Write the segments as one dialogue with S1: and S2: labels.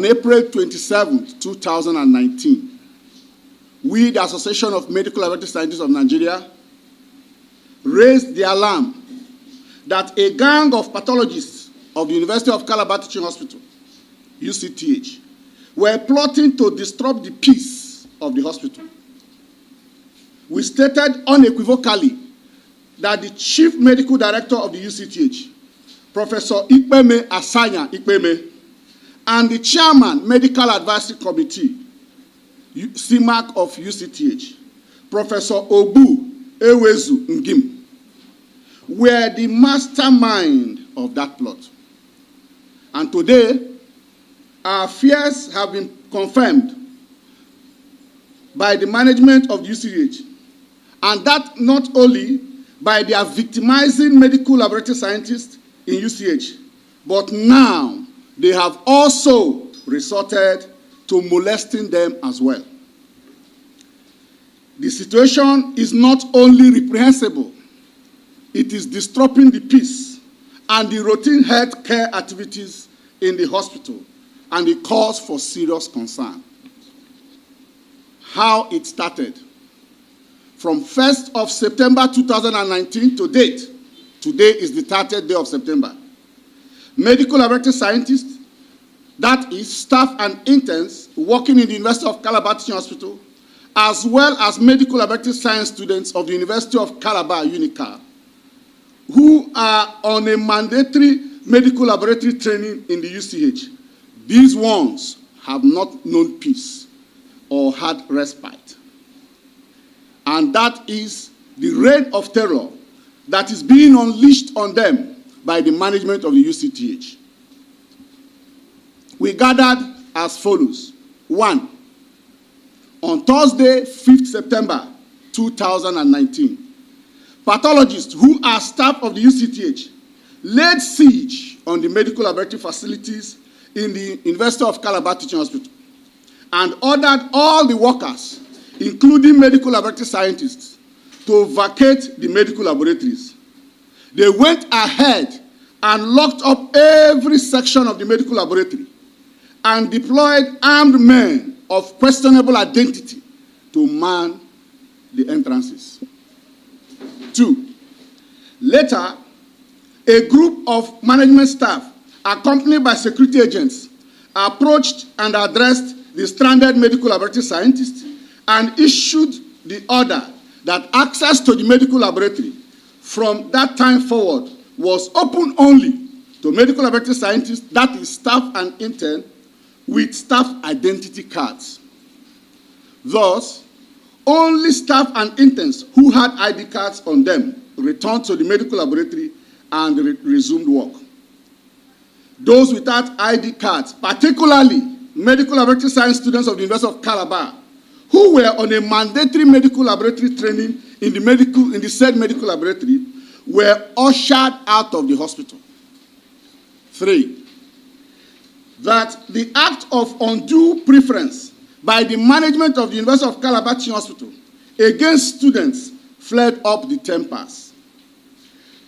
S1: April 27, 2019, we, the Association of Medical Laboratory Scientists of Nigeria, raised the alarm that a gang of pathologists of the University of Calabar Teaching Hospital, UCTH, were plotting to disrupt the peace of the hospital. We stated unequivocally that the Chief Medical Director of the UCTH, Professor Ikpeme Asanya Ikpeme, and the Chairman, Medical Advisory Committee, CMAC of UCTH, Professor Obu Ewezu Ngim, were the mastermind of that plot. And today, our fears have been confirmed by the management of UCTH, and that not only by their victimizing medical laboratory scientists in UCH, but now they have also resorted to molesting them as well. The situation is not only reprehensible, it is disrupting the peace and the routine health care activities in the hospital, and it calls for serious concern. How it started. From 1st of September 2019 to date, today is the 30th day of September, medical laboratory scientists, that is staff and interns working in the University of Calabar Teaching Hospital, as well as medical laboratory science students of the University of Calabar, UNICAL, who are on a mandatory medical laboratory training in the UCH. These ones have not known peace or had respite. And that is the reign of terror that is being unleashed on them by the management of the UCTH. We gathered as follows. 1. On Thursday, 5th September 2019, pathologists who are staff of the UCTH laid siege on the medical laboratory facilities in the University of Calabar Teaching Hospital and ordered all the workers, including medical laboratory scientists, to vacate the medical laboratories. They went ahead and locked up every section of the medical laboratory and deployed armed men of questionable identity to man the entrances. 2. Later, a group of management staff, accompanied by security agents, approached and addressed the stranded medical laboratory scientists and issued the order that access to the medical laboratory from that time forward was open only to medical laboratory scientists, that is staff and intern, with staff identity cards. Thus, only staff and interns who had ID cards on them returned to the medical laboratory and resumed work. Those without ID cards, particularly medical laboratory science students of the University of Calabar, who were on a mandatory medical laboratory training in the said medical laboratory, were ushered out of the hospital. 3. That the act of undue preference by the management of the University of Calabar Teaching Hospital against students flared up the tempers.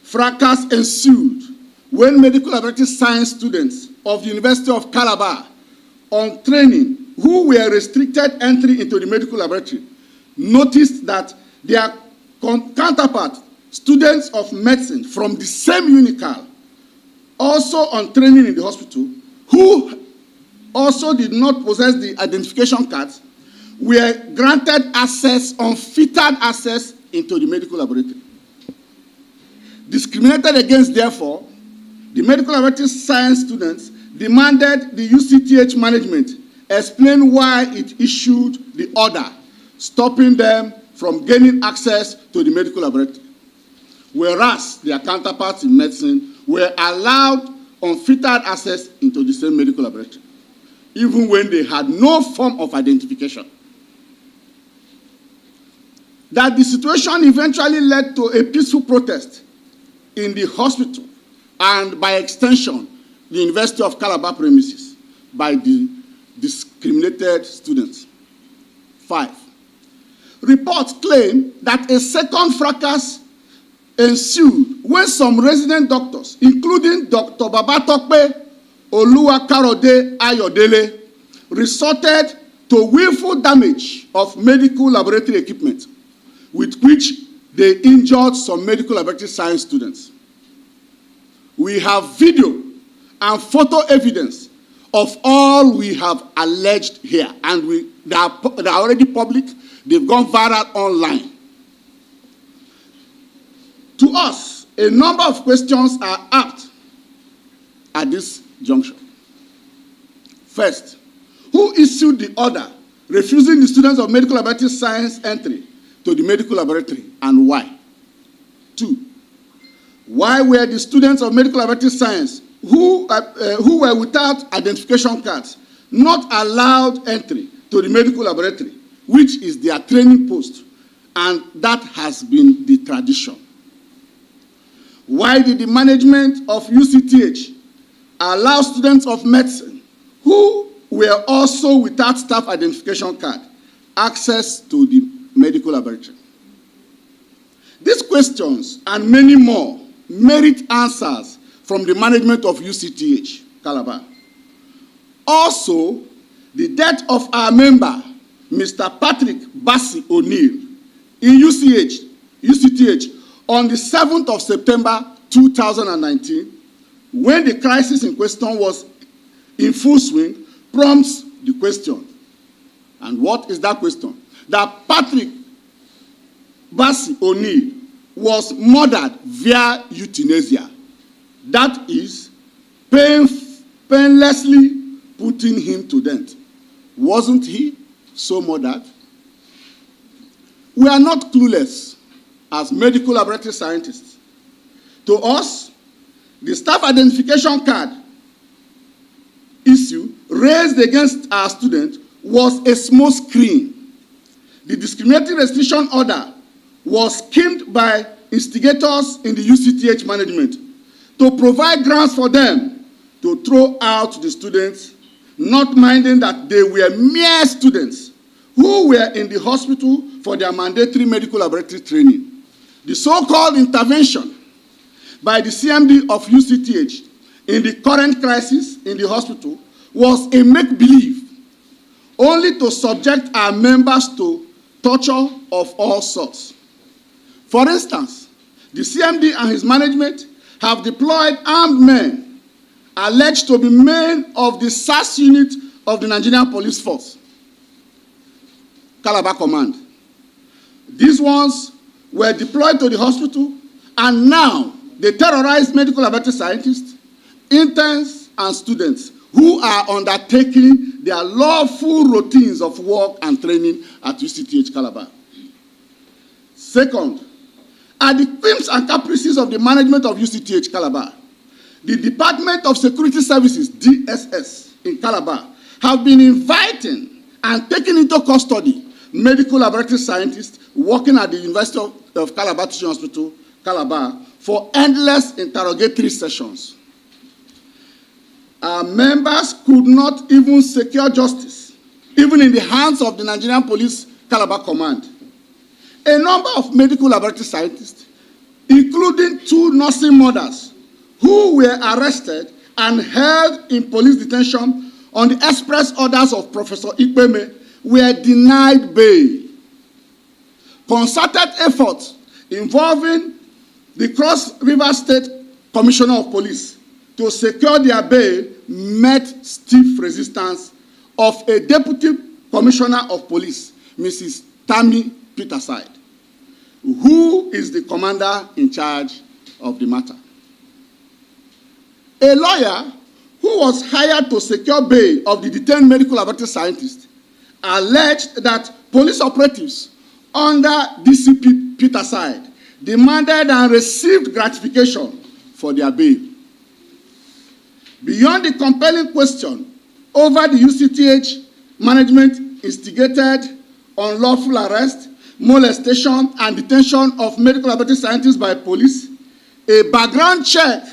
S1: Fracas ensued when medical laboratory science students of the University of Calabar on training who were restricted entry into the medical laboratory noticed that their counterpart, students of medicine from the same UNICAL, also on training in the hospital, who also did not possess the identification cards, were granted access, unfettered access into the medical laboratory. Discriminated against, therefore, the medical laboratory science students demanded the UCTH management explain why it issued the order stopping them from gaining access to the medical laboratory, whereas their counterparts in medicine were allowed unfettered access into the same medical laboratory, even when they had no form of identification. That the situation eventually led to a peaceful protest in the hospital and, by extension, the University of Calabar premises by the discriminated students. 5. Reports claim that a second fracas ensued when some resident doctors, including Dr. Babatokpe Oluwakarode Ayodele, resorted to willful damage of medical laboratory equipment, with which they injured some medical laboratory science students. We have video and photo evidence of all we have alleged here, and they are already public. They've gone viral online. To us, a number of questions are apt at this juncture. First, who issued the order refusing the students of medical laboratory science entry to the medical laboratory, and why? 2, why were the students of medical laboratory science who were without identification cards not allowed entry to the medical laboratory, which is their training post, and that has been the tradition? Why did the management of UCTH allow students of medicine who were also without staff identification card access to the medical laboratory? These questions and many more merit answers from the management of UCTH Calabar. Also, the death of our member, Mr. Patrick Bassi O'Neill, in UCTH on the 7th of September 2019, when the crisis in question was in full swing, prompts the question. And what is that question? That Patrick Bassi O'Neill was murdered via euthanasia. That is, painlessly putting him to death. Wasn't he so murdered? We are not clueless as medical laboratory scientists. To us, the staff identification card issue raised against our student was a small screen. The discriminatory restriction order was schemed by instigators in the UCTH management to provide grounds for them to throw out the students, not minding that they were mere students who were in the hospital for their mandatory medical laboratory training. The so-called intervention by the CMD of UCTH in the current crisis in the hospital was a make-believe, only to subject our members to torture of all sorts. For instance, the CMD and his management have deployed armed men alleged to be men of the SAS unit of the Nigerian Police Force, Calabar Command. These ones were deployed to the hospital, and now they terrorize medical laboratory scientists, interns, and students who are undertaking their lawful routines of work and training at UCTH Calabar. Second, at the whims and caprices of the management of UCTH Calabar, the Department of Security Services, DSS, in Calabar, have been inviting and taking into custody medical laboratory scientists working at the University of Calabar Teaching Hospital, Calabar, for endless interrogatory sessions. Our members could not even secure justice, even in the hands of the Nigerian Police Calabar Command. A number of medical laboratory scientists, including 2 nursing mothers, who were arrested and held in police detention on the express orders of Professor Ikpeme, were denied bail. Concerted efforts involving the Cross River State Commissioner of Police to secure their bail met stiff resistance of a Deputy Commissioner of Police, Mrs. Tammy Peterside, who is the commander in charge of the matter. A lawyer who was hired to secure bail of the detained medical laboratory scientist alleged that police operatives under DCP Peterside demanded and received gratification for their bail. Beyond the compelling question over the UCTH management instigated unlawful arrest, molestation, and detention of medical laboratory scientists by police, a background check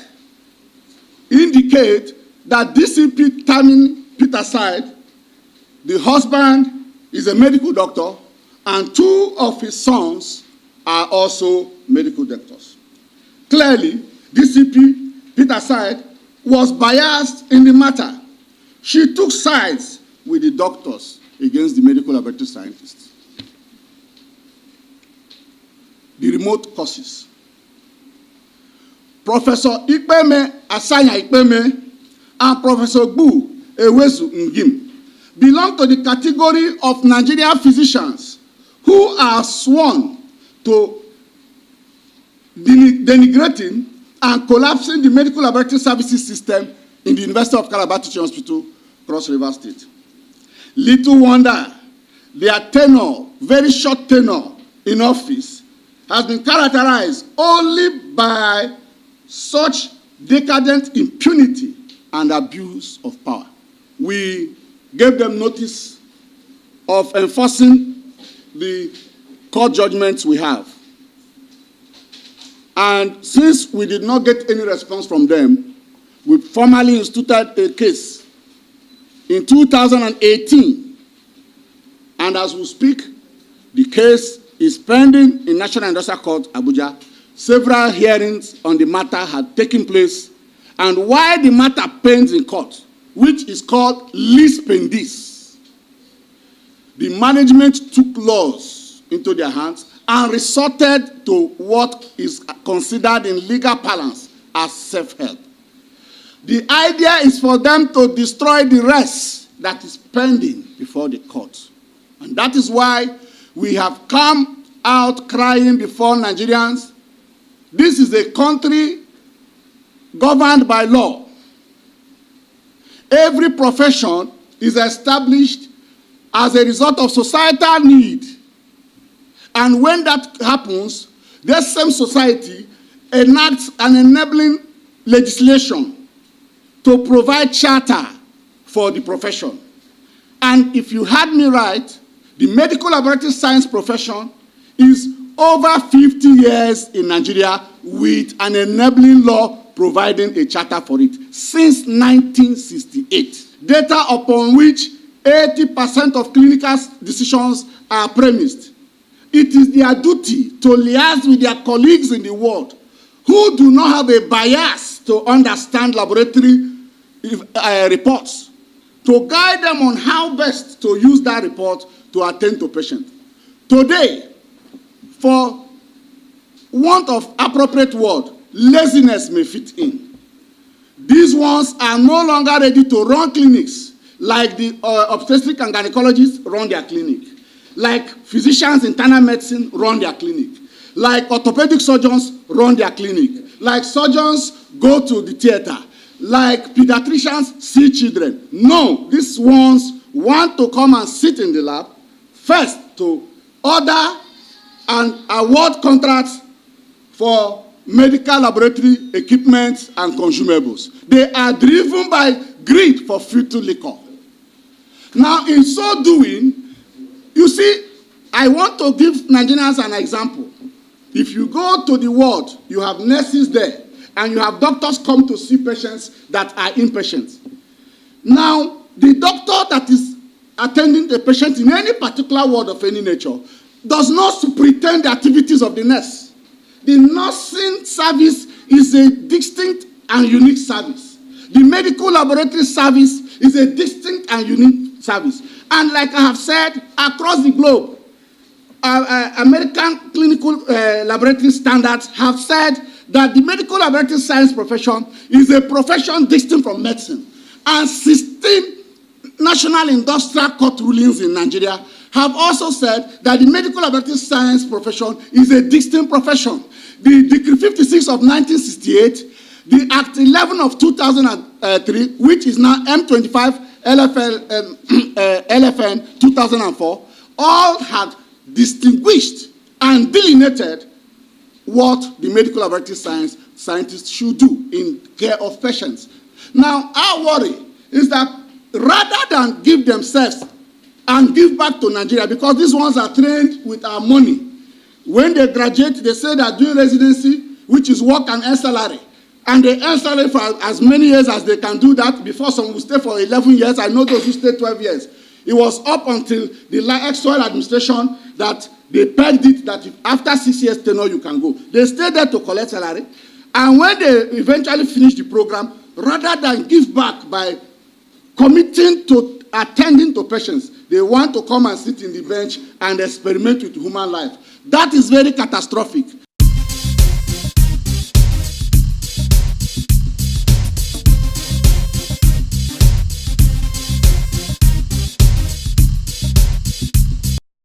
S1: indicates that DCP Tammy Peterside, the husband, is a medical doctor, and 2 of his sons are also medical doctors. Clearly, DCP Peterside was biased in the matter. She took sides with the doctors against the medical laboratory scientists. The remote causes. Professor Ikpeme Asanya Ikpeme and Professor Bu Ewezu Ngim belong to the category of Nigerian physicians who are sworn to denigrating and collapsing the medical laboratory services system in the University of Calabar Teaching Hospital, Cross River State. Little wonder their tenure, very short tenure in office, has been characterized only by such decadent impunity and abuse of power. We gave them notice of enforcing the court judgments we have. And since we did not get any response from them, we formally instituted a case in 2018. And as we speak, the case is pending in National Industrial Court, Abuja. Several hearings on the matter had taken place. And while the matter pends in court, which is called lis pendis, the management took laws into their hands and resorted to what is considered in legal parlance as self-help. The idea is for them to destroy the rest that is pending before the court. And that is why we have come out crying before Nigerians. This is a country governed by law. Every profession is established as a result of societal need. And when that happens, this same society enacts an enabling legislation to provide charter for the profession. And if you heard me right, the medical laboratory science profession is over 50 years in Nigeria with an enabling law providing a charter for it since 1968. Data upon which 80% of clinical decisions are premised. It is their duty to liaise with their colleagues in the world who do not have a bias to understand laboratory reports, to guide them on how best to use that report to attend to patients. Today, for want of appropriate word, laziness may fit in. These ones are no longer ready to run clinics like the obstetric and gynecologists run their clinic, like physicians internal medicine run their clinic, like orthopedic surgeons run their clinic, like surgeons go to the theater, like pediatricians see children. No, these ones want to come and sit in the lab first to order and award contracts for medical laboratory equipment and consumables. They are driven by greed for filthy liquor. Now, in so doing, you see, I want to give Nigerians an example. If you go to the ward, you have nurses there, and you have doctors come to see patients that are inpatients. Now, the doctor that is attending the patient in any particular ward of any nature does not pretend the activities of the nurse. The nursing service is a distinct and unique service. The medical laboratory service is a distinct and unique service. And like I have said, across the globe, American clinical laboratory standards have said that the medical laboratory science profession is a profession distinct from medicine. And 16 national industrial court rulings in Nigeria have also said that the medical laboratory science profession is a distinct profession. The Decree 56 of 1968, the Act 11 of 2003, which is now M25 LFN 2004, all had distinguished and delineated what the medical laboratory scientists should do in care of patients. Now, our worry is that rather than give themselves and give back to Nigeria, because these ones are trained with our money, when they graduate, they say they are doing residency, which is work and earn salary. And they earn salary for as many years as they can do that. Before, some will stay for 11 years. I know those who stay 12 years. It was up until the ex-oil administration that they pegged it that if after 6 years tenure you can go. They stay there to collect salary. And when they eventually finish the program, rather than give back by committing to attending to patients. They want to come and sit in the bench and experiment with human life. That is very catastrophic.